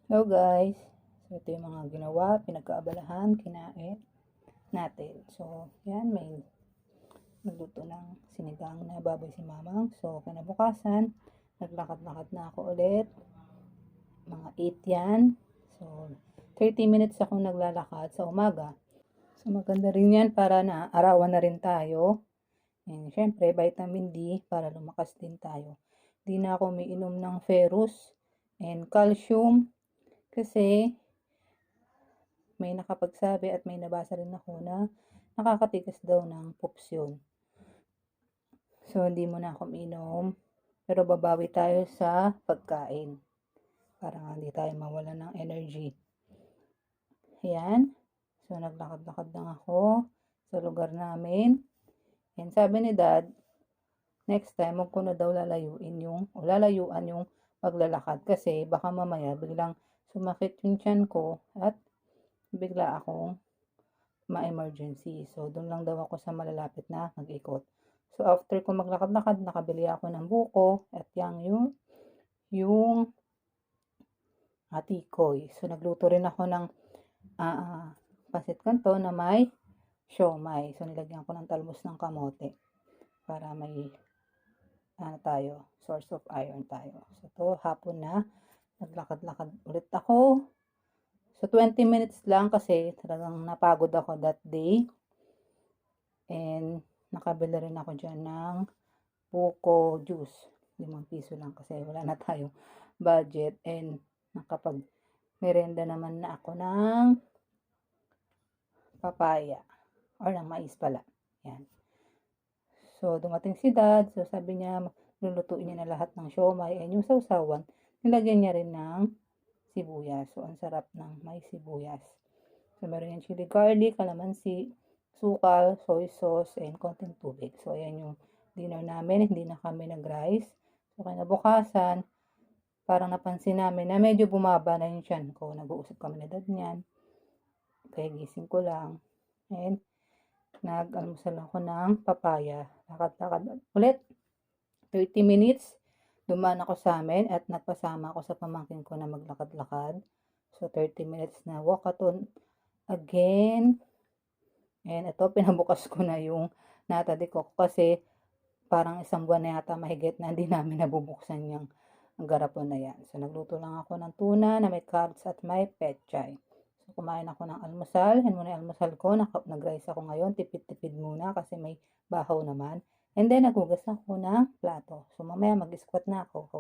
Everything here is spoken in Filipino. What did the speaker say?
Hello guys! So ito yung mga ginawa, pinagkaabalahan, kinain natin. So yan, may nagluto ng sinigang na baboy si mamang. So kinabukasan, naglakad-lakad na ako ulit. Mga 8 yan. So 30 minutes akong naglalakad sa umaga. So maganda rin yan para na arawan na rin tayo. And syempre vitamin D para lumakas din tayo. Di na ako umiinom ng ferrous and calcium kasi may nakapagsabi at may nabasa rin ako na nakakatigas daw ng pups yun. So, hindi mo na ako minom. Pero babawi tayo sa pagkain. Para hindi tayo mawala ng energy. Ayan. So, naglakad-lakad lang ako sa lugar namin. And sabi ni Dad, next time, huwag ko na daw lalayuan yung paglalakad. Kasi baka mamaya biglang sumakit yung tiyan ko at bigla akong ma-emergency. So, doon lang daw ako sa malalapit na mag-ikot. So, after ko maglakad-lakad, nakabili ako ng buko at yung atikoy. So, nagluto rin ako ng pancit canton na may siomay. So, nilagyan ko ng talbos ng kamote para may source of iron tayo. So, ito, hapon na, naglakad-lakad ulit ako. So, 20 minutes lang kasi talagang napagod ako that day. And, nakabili rin ako dyan ng buko juice. 5 piso lang kasi wala na tayo budget. And, nakapag-merenda naman na ako ng papaya. Or ng mais pala. Yan. So, dumating si Dad. So, sabi niya, lulutuin niya na lahat ng siomay. And yung sausawan, nilagyan niya rin ng sibuyas. So, ang sarap ng may sibuyas. So, meron yung chili garlic, kalamansi, sukal, soy sauce, and konting tubig. So, ayan yung dinner namin. Hindi na kami nag-rice. So, kinabukasan, parang napansin namin na medyo bumaba na yung tiyan ko. Nag-uusap kami na Dad niyan. Kaya gising ko lang. And, nag-almusal ako ng papaya. Lakad-lakad ulit. 30 minutes. Dumaan ako sa amin at nagpasama ako sa pamangkin ko na maglakad-lakad. So, 30 minutes na walkathon again. And ito, pinabukas ko na yung natadi ko kasi parang 1 buwan na yata mahigit na hindi namin nabubuksan yung garapon na yan. So, nagluto lang ako ng tuna na may carrots at may pechay. So, kumain ako ng almusal. Yan muna yung almusal ko. Nag-rice ako ngayon. Tipid-tipid muna kasi may bahaw naman. And then, naghugas ako ng plato. So, mamaya mag-squat na ako.